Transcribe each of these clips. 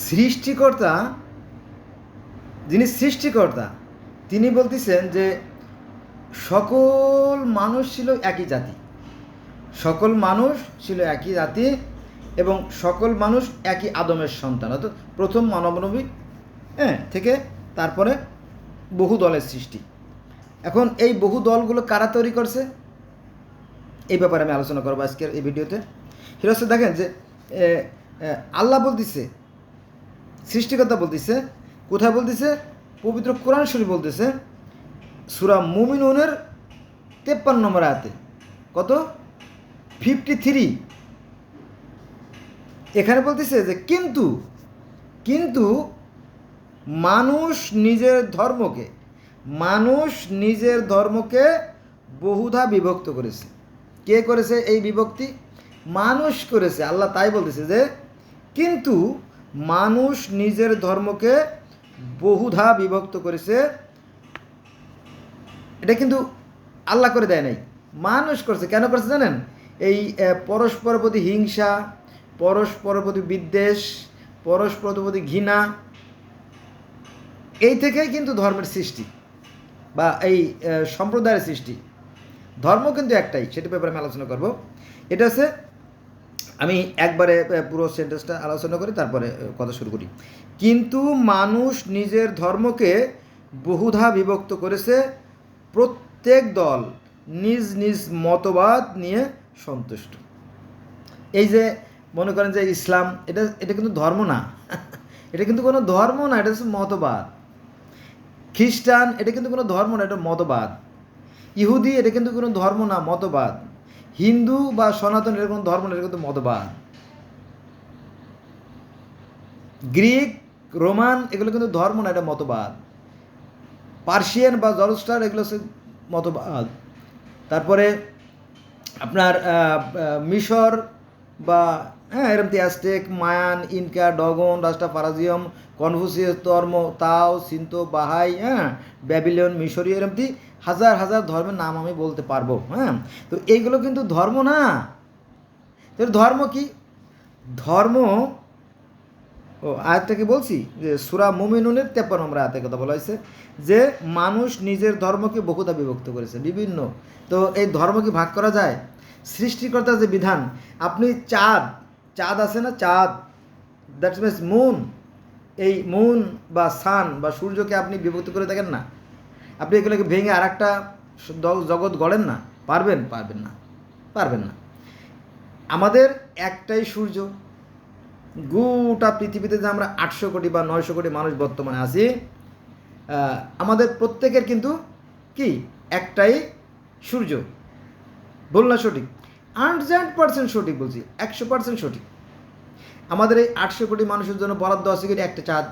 সৃষ্টিকর্তা, যিনি সৃষ্টিকর্তা, তিনি বলতেছেন যে সকল মানুষ ছিল একই জাতি, সকল মানুষ ছিল একই জাতি এবং সকল মানুষ একই আদমের সন্তান, অর্থাৎ প্রথম মানবনবী থেকে তারপরে বহু দলের সৃষ্টি। এখন এই বহু দলগুলো কারা তৈরি করছে এই ব্যাপারে আমি আলোচনা করবো আজকের এই ভিডিওতে। সেটা হচ্ছে দেখেন যে আল্লাহ বলতেছে, সৃষ্টিকর্তা বলতেছে, কোথায় বলতেছে? পবিত্র কোরআন শরীফ বলতেছে সূরা মুমিনুনের 53 নম্বর আয়াতে, কত 53, এখানে বলতেছে যে কিন্তু কিন্তু মানুষ নিজের ধর্মকে বহুধা বিভক্ত করেছে। কে করেছে এই বিভক্তি? মানুষ করেছে। আল্লাহ তাই বলতেছে যে কিন্তু মানুষ নিজের ধর্মকে বহুধা বিভক্ত করেছে। এটা কিন্তু আল্লাহ করে দেয় নাই, মানুষ করছে। কেন করছে জানেন? এই পরস্পর প্রতি হিংসা, পরস্পর প্রতি বিদ্বেষ, পরস্পর প্রতি ঘৃণা, এই থেকেই কিন্তু ধর্মের সৃষ্টি বা এই সম্প্রদায়ের সৃষ্টি। ধর্ম কিন্তু একটাই, সেটা ব্যাপারে আমি আলোচনা করব। এটা হচ্ছে, আমি একবারে পুরো সেন্টেন্সটা আলোচনা করি তারপরে কথা শুরু করি। কিন্তু মানুষ নিজের ধর্মকে বহুধা বিভক্ত করেছে, প্রত্যেক দল নিজ নিজ মতবাদ নিয়ে সন্তুষ্ট। এই যে মনে করেন যে ইসলাম, এটা কিন্তু ধর্ম না এটা কিন্তু কোনো ধর্ম না, এটা হচ্ছে মতবাদ। খ্রিস্টান, এটা কিন্তু কোনো ধর্ম না, এটা মতবাদ। ইহুদি, এটা কিন্তু কোনো ধর্ম না, মতবাদ। হিন্দু বা সনাতন, এটা কোনো ধর্ম না, এটা কিন্তু মতবাদ। গ্রিক, রোমান, এগুলো কিন্তু ধর্ম না, এটা মতবাদ। পার্সিয়ান বা জরস্টার, এগুলো হচ্ছে মতবাদ। তারপরে আপনার মিশর বা এরকম অ্যাজটেক, মায়ান, ইনকা, ডগন, রাস্টাফারাজিয়াম, কনফুসিয়াস ধর্ম, তাও, সিন্তো, বাহাই, ব্যাবিলন, মিশরীয়, এরকম হাজার হাজার ধর্মের নাম আমি বলতে পারবো। তো এইগুলো কিন্তু ধর্ম না। তো ধর্ম কি? ধর্ম, আয়াতটাকে বলছি যে সূরা মুমিনুনের 53 নম্বর আয়াতের কথা বলা হয়েছে যে মানুষ নিজের ধর্মকে বহুধা বিভক্ত করেছে, বিভিন্ন। তো এই ধর্মকে ভাগ করা যায়? সৃষ্টিকর্তার যে বিধান, আপনি চাঁদ আছে না, চাঁদ, দ্যাটস মিনস মুন, এই মুন বা সান বা সূর্যকে আপনি বিভক্ত করে দেখেন না? আপনি এগুলোকে ভেঙে আর একটা জগৎ গড়েন না? পারবেন? পারবেন না। আমাদের একটাই সূর্য। গোটা পৃথিবীতে যে আমরা 800 কোটি বা 900 কোটি মানুষ বর্তমানে আছি, আমাদের প্রত্যেকের কিন্তু কি একটাই সূর্য। বল না সঠিক? 100% সঠিক বলছি, 100% সঠিক। আমাদের এই 800 কোটি মানুষের জন্য বরাদ্দ আছে কি একটা চাঁদ।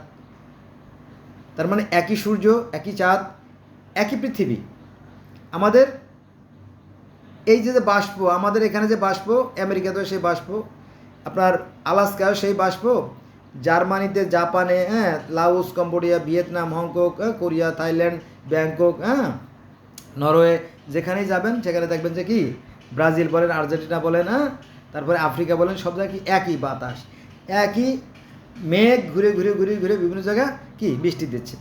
তার মানে একই সূর্য, একই চাঁদ, একই পৃথিবী। আমাদের এই যে বাষ্প, আমাদের এখানে যে বাষ্প, আমেরিকাতেও সেই বাষ্প, আপনার আলাস্কায় সেই বাষ্প, জার্মানিতে, জাপানে, Laos, Cambodia, Vietnam, Hong Kong, Korea, Thailand, Bangkok, Norway, যেখানেই যাবেন সেখানে দেখবেন যে কি ব্রাজিল বলেন, আর্জেন্টিনা বলেন, তারপরে আফ্রিকা বলেন, সব জায়গায় কি একই বাতাস, একই মেঘ ঘুরে ঘুরে ঘুরে ঘুরে বিভিন্ন জায়গায় কি বৃষ্টি দিচ্ছে।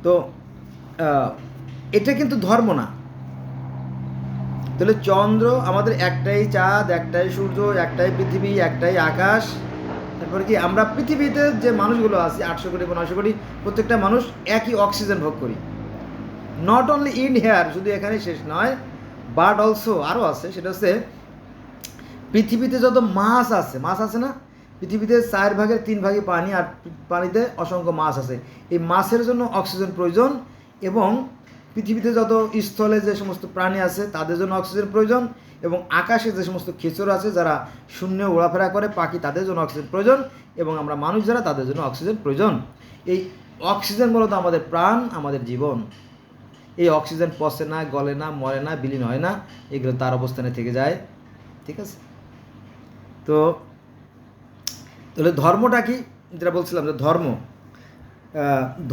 তো এটা কিন্তু ধর্ম না। তাহলে চন্দ্র, আমাদের একটাই চাঁদ, একটাই সূর্য, একটাই পৃথিবী, একটাই আকাশ। তারপরে কি আমরা পৃথিবীতে যে মানুষগুলো আছি 800 কোটি বা 900 কোটি, প্রত্যেকটা মানুষ একই অক্সিজেন ভোগ করি। নট অনলি ইন হেয়ার, শুধু এখানে শেষ নয়, বাট অলসো, আরও আছে। সেটা হচ্ছে পৃথিবীতে যত মাছ আছে না, পৃথিবীতে 4 ভাগের 3 ভাগই পানি, আর পানিতে অসংখ্য মাছ আছে। এই মাছের জন্য অক্সিজেন প্রয়োজন, এবং পৃথিবীতে যত স্থলে যে সমস্ত প্রাণী আছে তাদের জন্য অক্সিজেন প্রয়োজন, এবং আকাশে যে সমস্ত খেচর আছে যারা শূন্য ঘোরাফেরা করে, পাখি, তাদের জন্য অক্সিজেন প্রয়োজন, এবং আমরা মানুষ যারা, তাদের জন্য অক্সিজেন প্রয়োজন। এই অক্সিজেন মূলত আমাদের প্রাণ, আমাদের জীবন। এই অক্সিজেন পচে না, গলে না, মরে না, বিলীন হয় না, এগুলো তার অবস্থানে থেকে যায়। ঠিক আছে? তো তাহলে ধর্মটা কি? যেটা বলছিলাম যে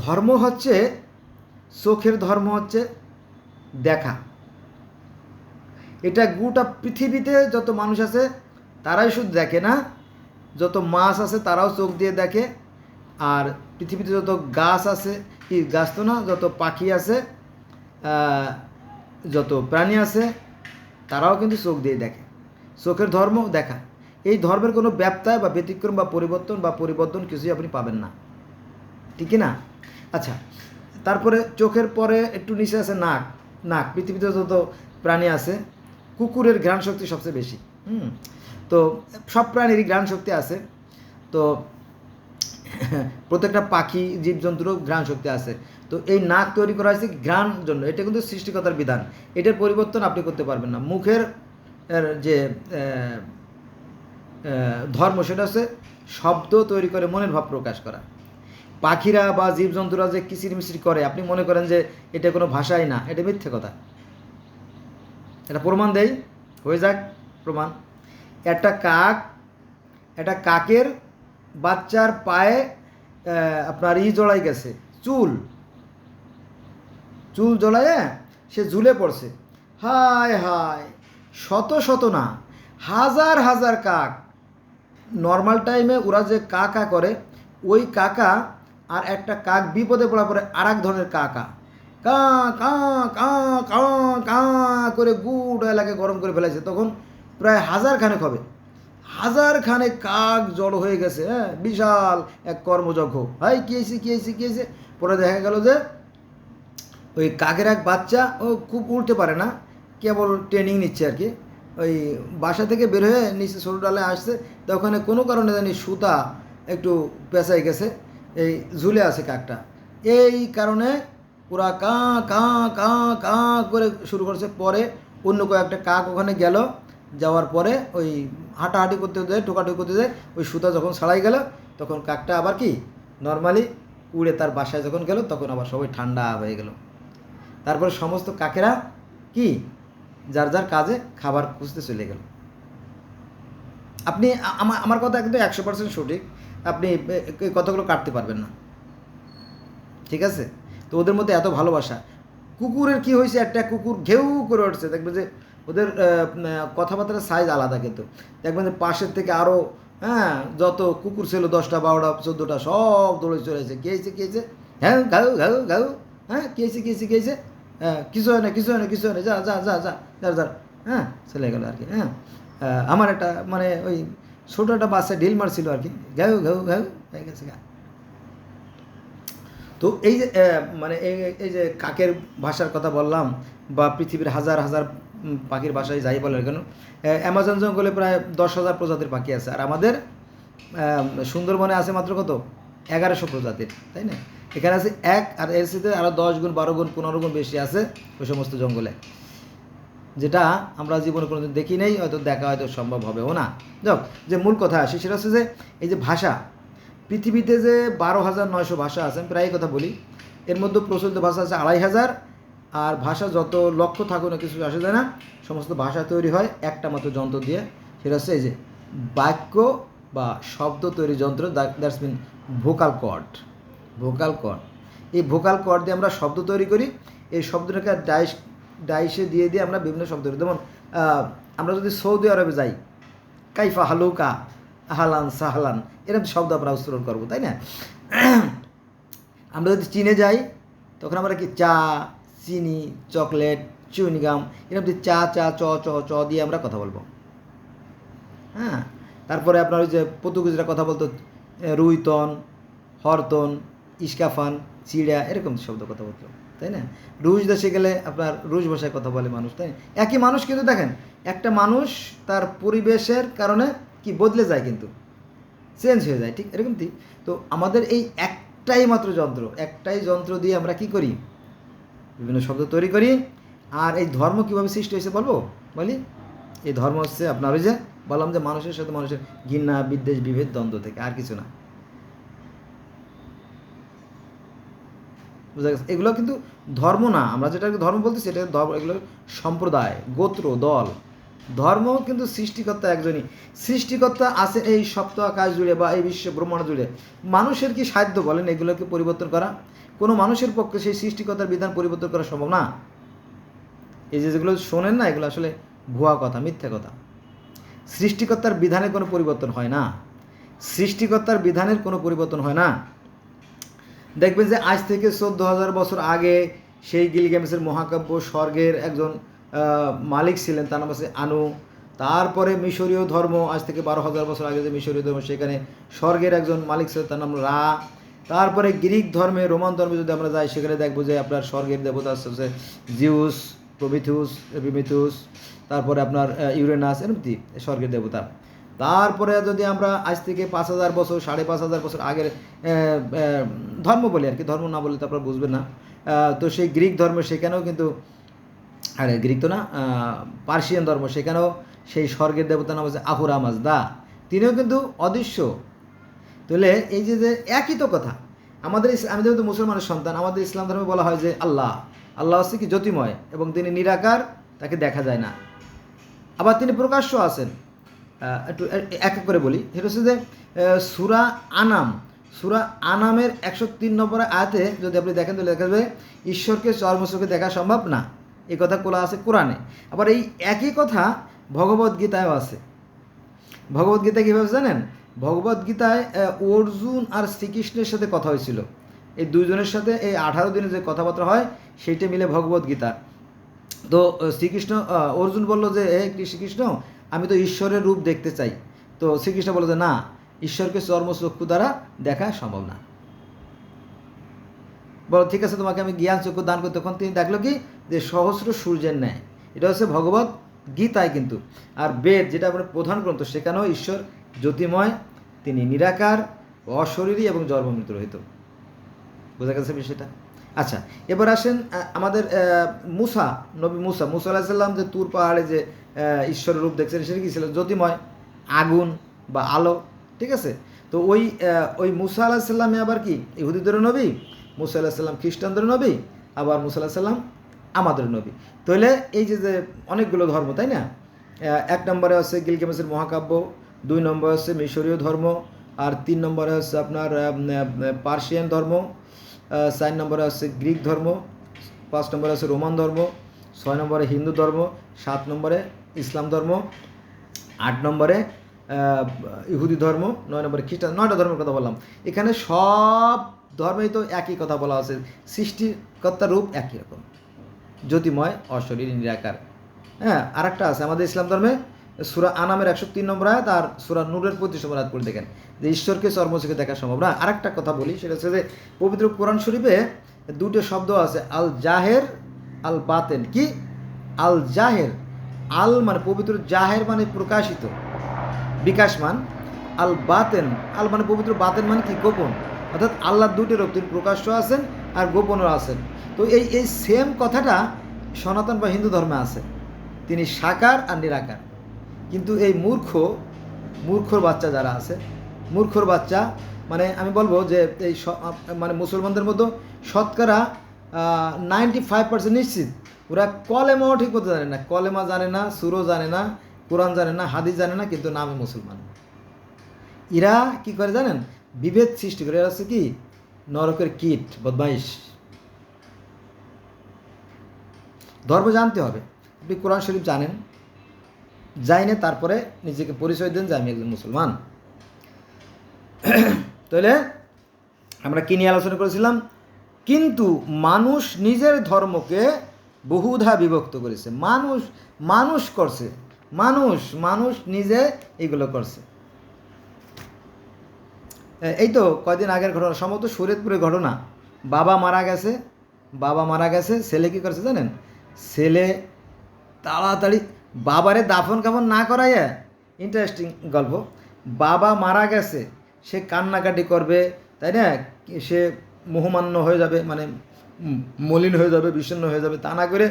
ধর্ম হচ্ছে, চোখের ধর্ম হচ্ছে দেখা। এটা গোটা পৃথিবীতে যত মানুষ আছে তারাই শুধু দেখে না, যত মাছ আছে তারাও চোখ দিয়ে দেখে, আর পৃথিবীতে যত গাছ আছে, কি গাছ তো না, যত পাখি আছে, যত প্রাণী আছে তারাও কিন্তু চোখ দিয়ে দেখে। চোখের ধর্ম দেখা। এই ধর্মের কোনো ব্যত্যয় বা ব্যতিক্রম বা পরিবর্তন কিছুই আপনি পাবেন না, ঠিক না? আচ্ছা, তারপরে চোখের পরে একটু নিচে আছে নাক। নাক, পৃথিবীতে যত প্রাণী আছে কুকুরের ঘ্রাণ শক্তি সবচেয়ে বেশি। তো সব প্রাণীরই ঘ্রাণ শক্তি আছে। তো প্রত্যেকটা পাখি জীবজন্তুরও ঘ্রাণ শক্তি আছে। তো এই নাক তৈরি করা হয়েছে ঘ্রাণ জন্য। এটা কিন্তু সৃষ্টিকতার বিধান, এটার পরিবর্তন আপনি করতে পারবেন না। মুখের যে ধর্ম সেটা হচ্ছে শব্দ তৈরি করে মনের ভাব প্রকাশ করা। পাখিরা বা জীবজন্তুরা যে কিচিরমিচির করে, আপনি মনে করেন যে এটা কোনো ভাষাই না, এটা মিথ্যে কথা। এটা প্রমাণ দেয়, হয়ে যাক প্রমাণ। একটা কাকের বাচ্চার পায়ে আপনার জড়াই গেছে, চুল জড়ায় সে ঝুলে পড়ছে। হায় হায়, শত না, হাজার কাক। নর্মাল টাইমে ওরা যে কাকা করে, ওই কাকা আর একটা কাক বিপদে পড়া পরে আর এক ধরনের কাকা কা কা কা কা কা করে গোটা এলাকা গরম করে ফেলেছে। তখন প্রায় হাজারখানেক হবে, হাজারখানেক কাক জড়ো হয়ে গেছে। হ্যাঁ, বিশাল এক কর্মযজ্ঞ। হাই কী হয়েছে। পরে দেখা গেল যে ওই কাকের এক বাচ্চা, ও খুব উঠতে পারে না, কেবল ট্রেনিং নিচ্ছে আর কি। ওই বাসা থেকে বের হয়ে নিচে ছোটো ডালে আসছে, তো ওখানে কোনো কারণে জানি সুতা একটু পেঁচাই গেছে, এই ঝুলে আছে কাকটা। এই কারণে পুরা কা কা কা কা করে শুরু করছে। পরে অন্য কয়েকটা কাক ওখানে গেল, যাওয়ার পরে ওই হাঁটাহাঁটি করতে যায়, ঠোকাঠুকি করতে যায়, ওই সুতা যখন ছাড়াই গেল, তখন কাকটা আবার কি নর্মালি উড়ে তার বাসায় যখন গেল, তখন আবার সবাই ঠান্ডা হয়ে গেল। তারপরে সমস্ত কাকেরা কি যার যার কাজে খাবার খুঁজতে চলে গেল। আপনি আমার কথা কিন্তু 100% সঠিক, আপনি এই কথাগুলো কাটতে পারবেন না, ঠিক আছে? তো ওদের মধ্যে এত ভালোবাসা। কুকুরের কি হয়েছে, একটা কুকুর ঘেউ করে উঠছে, দেখবেন যে ওদের কথাবার্তার সাইজ আলাদা, কিন্তু দেখবেন যে পাশের থেকে আরও যত কুকুর ছিল 10টা 12টা 14টা সব দৌড়ে চলেছে। কে হয়েছে, হ্যাঁ ঘাউ ঘাউ ঘাউ, হ্যাঁ কে হয়েছে, হ্যাঁ কিছু হয় না, যা যা যা যা যা যা, হ্যাঁ চলে গেল আর কি। হ্যাঁ, আমার একটা মানে ওই ছোটো একটা বাচ্চা ঢিল মারছিল আর কি, ঘাউ ঘাউ ঘাউ হয়ে গেছে গা। তো এই যে মানে এই যে কাকের ভাষার কথা বললাম, বা পৃথিবীর হাজার পাখির ভাষায় যাই বলে কেন, অ্যামাজন জঙ্গলে প্রায় 10,000 প্রজাতির পাখি আছে, আর আমাদের সুন্দরবনে আছে মাত্র কত 1100 প্রজাতির, তাই না? এখানে আছে এক, আর এর সাথে আরও 10 গুণ 12 গুণ 15 গুণ বেশি আছে ওই সমস্ত জঙ্গলে, যেটা আমরা জীবনে কোনোদিন দেখি নেই, হয়তো দেখা হয়তো সম্ভব হবেও না। যাক, যে মূল কথা আসি সেটা হচ্ছে যে এই যে ভাষা, পৃথিবীতে যে 12,900 ভাষা আছে, আমি প্রায় কথা বলি, এর মধ্যে প্রচলিত ভাষা আছে 2,500, আর ভাষা যত লক্ষ্য থাকুক না কিছু আসে যায় না, সমস্ত ভাষা তৈরি হয় একটা মাত্র যন্ত্র দিয়ে, সেটা হচ্ছে এই যে বাক্য বা শব্দ তৈরি যন্ত্র, দ্যাটস মিন ভোকাল কর্ড। এই ভোকাল কর্ড দিয়ে আমরা শব্দ তৈরি করি। এই শব্দটাকে ডাইসে দিয়ে আমরা বিভিন্ন শব্দ তৈরি। যেমন আমরা যদি সৌদি আরবে যাই, কাইফা হালুকা, আহলান সাহলান, এরকম শব্দ আমরা উচ্চারণ করবো, তাই না? আমরা যদি চীনে যাই, তখন আমরা কি চা, চিনি, চকলেট, চুইনগাম, এরকম চা চা চ চ চ দিয়ে আমরা কথা বলবো। হ্যাঁ, তারপরে আপনার ওই যে পর্তুগিজরা কথা বলতো রুইতন, হরতন, ইস্কাফান, চিড়া, এরকম শব্দ কথা বলতো, তাই না? রুশ দেশে গেলে আপনার রুশ ভাষায় কথা বলে মানুষ, তাই না? একই মানুষ, কিন্তু দেখেন একটা মানুষ তার পরিবেশের কারণে কি বদলে যায়, কিন্তু চেঞ্জ হয়ে যায়, ঠিক এরকমই। তো আমাদের এই একটাই যন্ত্র দিয়ে আমরা কি করি, বিভিন্ন শব্দ তৈরি করি। আর এই ধর্ম কীভাবে সৃষ্টি হয়েছে বলি, এই ধর্ম হচ্ছে আপনার ওই যে বললাম যে মানুষের সাথে মানুষের ঘৃণা, বিদ্বেষ, বিভেদ, দ্বন্দ্ব থেকে, আর কিছু না। বুঝা গেছে? এগুলো কিন্তু ধর্ম না, আমরা যেটাকে ধর্ম বলতেছি এটা এগুলো সম্প্রদায়, গোত্র, দল। ধর্ম কিন্তু সৃষ্টিকর্তা একজনই। সৃষ্টিকর্তা আছে এই সপ্ত আকাশ জুড়ে বা এই বিশ্ব ব্রহ্মাণ্ড জুড়ে। মানুষের কি সাধ্য বলেন এগুলোকে পরিবর্তন করা? কোনো মানুষের পক্ষে সেই সৃষ্টিকর্তার বিধান পরিবর্তন করা সম্ভব না। এই যেগুলো শোনেন না, এগুলো আসলে ভুয়া কথা, মিথ্যা কথা। সৃষ্টিকর্তার বিধানে কোনো পরিবর্তন হয় না। সৃষ্টিকর্তার বিধানের কোনো পরিবর্তন হয় না। দেখবেন যে আজ থেকে 14,000 বছর আগে সেই গিলগামেশের মহাকাব্য স্বর্গের একজন মালিক ছিলেন, তার নাম হচ্ছে আনু। তারপরে মিশরীয় ধর্ম, আজ থেকে 12,000 বছর আগে যে মিশরীয় ধর্ম, সেখানে স্বর্গের একজন মালিক ছিলেন, তার নাম রা। তারপরে গ্রিক ধর্মে, রোমান ধর্মে যদি আমরা যাই, সেখানে দেখবো যে আপনার স্বর্গের দেবতা হচ্ছে জিউস, প্রমিথিউস, তারপরে আপনার ইউরেনাস, এমনি স্বর্গের দেবতা। তারপরে যদি আমরা আজ থেকে 5,000 বছর, 5,500 বছর আগের ধর্ম বলি আর কি, ধর্ম না বললে তো আপনারা বুঝবেন না। তো সেই গ্রিক ধর্ম, সেখানেও কিন্তু, আরে গ্রিক তো না, পার্সিয়ান ধর্ম, সেখানেও সেই স্বর্গের দেবতা নাম হচ্ছে আহুরা মাজদা, তিনিও কিন্তু অদৃশ্য। তাহলে এই যে একই তো কথা, আমাদের আমি যেহেতু মুসলমানের সন্তান, আমাদের ইসলাম ধর্মে বলা হয় যে আল্লাহ হচ্ছে কি জ্যোতিময় এবং তিনি নিরাকার, তাকে দেখা যায় না। আবার তিনি প্রকাশ্য আছেন। একটু এক এক করে বলি। সেটা হচ্ছে যে সূরা আনামের 103 নম্বর আয়াতে যদি আপনি দেখেন, তাহলে দেখা যাবে ঈশ্বরকে চর্মচোখে দেখা সম্ভব না, এই কথা বলা আছে কোরআনে। আবার এই একই কথা ভগবদ্গীতায়ও আছে। ভগবদ্গীতা কীভাবে জানেন? ভগবদ্গীতায় অর্জুন আর শ্রীকৃষ্ণের সাথে কথা হয়েছিল, এই দুইজনের সাথে এই 18 দিনে যে কথাবার্তা হয়, সেইটা মিলে ভগবদ্গীতা। তো অর্জুন বলল যে শ্রীকৃষ্ণ, আমি তো ঈশ্বরের রূপ দেখতে চাই। তো শ্রীকৃষ্ণ বলল যে না, ঈশ্বরকে চর্মচক্ষু দ্বারা দেখা সম্ভব না। বলো ঠিক আছে, তোমাকে আমি জ্ঞান চক্ষু দান করি। তখন তিনি দেখলো কি, যে সহস্র সূর্যের ন্যায়। এটা হচ্ছে ভগবত গীতায় কিন্তু। আর বেদ, যেটা আমাদের প্রধান গ্রন্থ, সেখানেও ঈশ্বর জ্যোতিময়, তিনি নিরাকার, অশরীরী এবং জন্মমৃত্যু রহিত। বোঝা গেছে বিষয়টা? আচ্ছা, এবার আসেন আমাদের নবী মুসা আলাইহিস সালাম যে তুর পাহাড়ে যে ঈশ্বরের রূপ দেখছেন, সেটা কি ছিল? জ্যোতিময়, আগুন বা আলো। ঠিক আছে? তো ওই মুসা আলাইহিস সালামে আবার কি ইহুদিদেরও নবী, মুসা আলাইহিস সালাম খ্রিস্টানদেরও নবী, আবার মুসা আলাইহিস সালাম আমাদের নবী। তাহলে এই যে অনেকগুলো ধর্ম, তাই না? 1 নম্বরে হচ্ছে গিলগামেশের মহাকাব্য, 2 নম্বরে হচ্ছে মিশরীয় ধর্ম, আর 3 নম্বরে হচ্ছে আপনার পার্সিয়ান ধর্ম, 4 নম্বরে হচ্ছে গ্রিক ধর্ম, 5 নম্বরে হচ্ছে রোমান ধর্ম, 6 নম্বরে হিন্দু ধর্ম, 7 নম্বরে ইসলাম ধর্ম, 8 নম্বরে ইহুদি ধর্ম, 9 নম্বরে খ্রিস্টান। 9টা ধর্মের কথা বললাম। এখানে সব ধর্মেই তো একই কথা বলা আছে, সৃষ্টিকর্তার রূপ একই রকম, জ্যোতিময়, অশরীরী, নিরাকার। হ্যাঁ, আরেকটা আছে আমাদের ইসলাম ধর্মে, সূরা আনামের 103 নম্বর আয়াত আর সূরা নূরের 25 নম্বর আয়াত পড়ে দেখেন যে ঈশ্বরকে চর্মচোখে দেখা সম্ভব না। আরেকটা কথা বলি, সেটা হচ্ছে যে পবিত্র কোরআন শরীফে 2টো শব্দ আছে, আল জাহের, আল বাতেন। কি? আল জাহের, আল মানে পবিত্র, জাহের মানে প্রকাশিত, বিকাশমান, আল বাতেন, আল মানে পবিত্র, বাতেন মানে কি? গোপন। অর্থাৎ আল্লাহর 2টি রূপ, তিনি প্রকাশ্য আছেন আর গোপনও আছেন। তো এই সেম কথাটা সনাতন বা হিন্দু ধর্মে আছে, তিনি সাকার আর নিরাকার। কিন্তু এই মূর্খর বাচ্চা যারা আছে, মূর্খর বাচ্চা মানে আমি বলবো যে এই মানে মুসলমানদের মধ্যে শতকরা 95% নিশ্চিত ওরা কলেমাও ঠিক মতো জানে না, কলেমা জানে না, সুরো জানে না, কোরআন জানে না, হাদিস জানে না, কিন্তু নামে মুসলমান। এরা কি করে জানেন? বিভেদ সৃষ্টি করে। এরা হচ্ছে কি নরকের কীট, বদমাইশ। ধর্ম জানতে হবে। আপনি কোরআন শরীফ জানেন, যাইনে তারপরে নিজেকে পরিচয় দেন যে আমি একজন মুসলমান। তাহলে আমরা কি নিয়ে আলোচনা করেছিলাম? কিন্তু মানুষ নিজের ধর্মকে বহুধা বিভক্ত করেছে। মানুষ করছে, মানুষ নিজে এগুলো করছে। এই তো কয়দিন আগের ঘটনা, সম্ভবত শরীয়তপুরের ঘটনা। বাবা মারা গেছে, ছেলে কি করছে জানেন? ছেলে তাড়াতাড়ি বাবারে দাফন কাফন না করাইয়া, ইন্টারেস্টিং গল্প, বাবা মারা গেছে, সে কান্নাকাটি করবে, তাই না? সে মোহমান্য হয়ে যাবে, মানে মলিন হয়ে যাবে, বিষণ্ণ হয়ে যাবে। তা না করে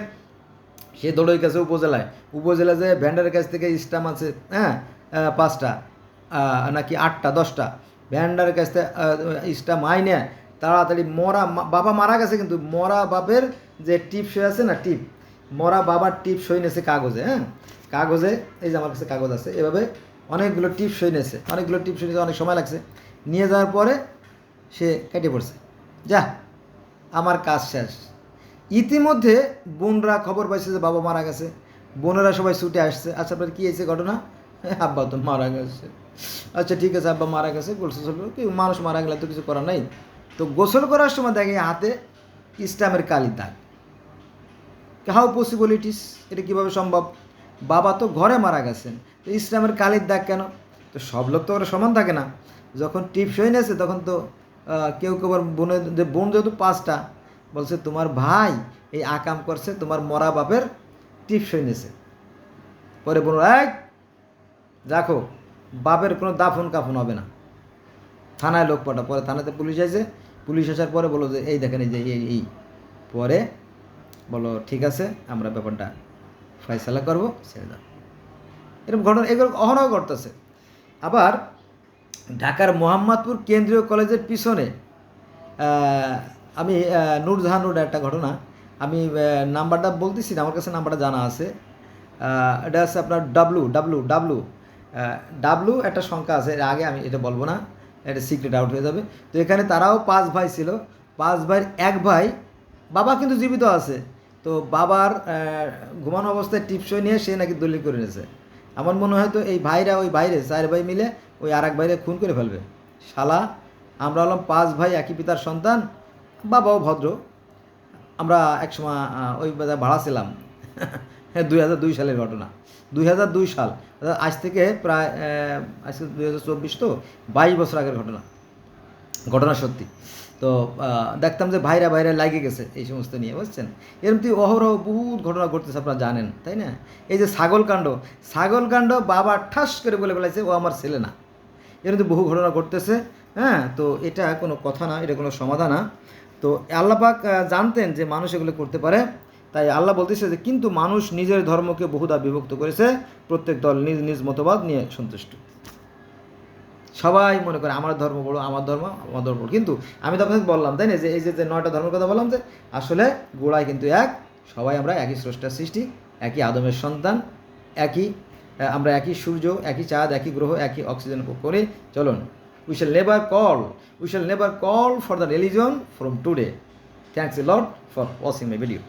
সে দৌড়ে গেছে উপজেলা যে ভ্যান্ডারের কাছ থেকে স্টাম্প আছে, হ্যাঁ, 5টা নাকি 8টা 10টা ভ্যান্ডারের কাছ থেকে স্টাম্প আইনে তাড়াতাড়ি বাবা মারা গেছে, কিন্তু মরা বাপের যে টিপ সই আছে না, মরা বাবার টিপ সই নিয়েছে কাগজে। হ্যাঁ, কাগজে, এই যে আমার কাছে কাগজ আছে, এভাবে অনেকগুলো টিপ সই নিয়েছে, অনেক সময় লাগছে। নিয়ে যাওয়ার পরে সে কেটে পড়ছে, যা আমার কাজ শেষ। ইতিমধ্যে বোনরা খবর পাইছে যে বাবা মারা গেছে, বোনেরা সবাই ছুটে আসছে। আচ্ছা, আপনার কী হয়েছে ঘটনা? আব্বা তো মারা গেছে। আচ্ছা ঠিক আছে, আব্বা মারা গেছে, গোসল করলো, কি মানুষ মারা গেলে তো কিছু করার নাই। তো গোসল করার সময় দেখে হাতে ইসলামের কালির দাগ। হাউ পসিবল ইট ইস, এটা কীভাবে সম্ভব? বাবা তো ঘরে মারা গেছেন, তো ইসলামের কালির দাগ কেন? তো সব লোক তো ওরা সমান থাকে না। যখন টিপস হয়ে নিয়েছে তখন তো কেউ কেউ আবার বোন যেহেতু 5টা, বলছে তোমার ভাই এই আকাম করছে, তোমার মরা বাপের টিপস হয়ে নিয়েছে। পরে বোন এক দেখো, বাপের কোনো দাফন কাফন হবে না, থানায় লোক পাঠা। পরে থানাতে পুলিশ আসে, পুলিশ আসার পরে বলো যে এই দেখেন এই যে এই পরে বলো ঠিক আছে আমরা ব্যাপারটা ফয়সালা করবো, ছেড়ে দাও। এরকম ঘটনা এগুলো অহরহ করতেছে। আবার ঢাকার মোহাম্মদপুর কেন্দ্রীয় কলেজের পিছনে আমি নূরজাহান রোড একটা ঘটনা, আমি নাম্বারটা বলতেছি না, আমার কাছে নাম্বারটা জানা আছে। এটা আছে আপনার ডাব্লু একটা সংখ্যা আছে, এর আগে আমি এটা বলবো না, এটা সিক্রেট আউট হয়ে যাবে। তো এখানে তারাও 5 ভাই ছিল, 5 ভাইয়ের এক ভাই, বাবা কিন্তু জীবিত আছে, তো বাবার ঘুমানো অবস্থায় টিপসই নিয়ে সে নাকি দলিল করে নিয়েছে। আমার মনে হয় তো এই ভাইরা ওই বাইরে 4 ভাই মিলে ওই আর এক ভাইরে খুন করে ফেলবে। শালা আমরা হলাম 5 ভাই একই পিতার সন্তান, বাবাও ভদ্র। আমরা একসময় ওই ভাড়া ছিলাম 2002 সালের ঘটনা, 2002 সাল, আজ থেকে প্রায় আজকে 2024, তো 22 বছর আগের ঘটনা সত্যি। তো দেখতাম যে ভাইরা লাগে গেছে এই সমস্ত নিয়ে, বুঝছেন? এরকম অহরহ বহুত ঘটনা ঘটতেছে, আপনারা জানেন তাই না? এই যে ছাগলকাণ্ড বাবা ঠাস করে বলে ফেলাইছে ও আমার ছেলে না, এরকম বহু ঘটনা ঘটতেছে। হ্যাঁ, তো এটা কোনো কথা না, এটা কোনো সমাধান না। তো আল্লাহ পাক জানতেন যে মানুষ এগুলো করতে পারে, তাই আল্লাহ বলতেছে যে কিন্তু মানুষ নিজের ধর্মকে বহুদা বিভক্ত করেছে, প্রত্যেক দল নিজ নিজ মতবাদ নিয়ে সন্তুষ্ট। সবাই মনে করে আমার ধর্ম বড়, আমার ধর্ম বড়, কিন্তু আমি তো আপনাদের বললাম তাই না যে এই যে 9টা ধর্মের কথা বললাম, যে আসলে গোড়ায় কিন্তু এক, সবাই আমরা একই স্রষ্টার সৃষ্টি, একই আদমের সন্তান, আমরা একই সূর্য, একই চাঁদ, একই গ্রহ, একই অক্সিজেন করে চলুন। We shall never call for the religion from today. Thanks a lot for watching my video.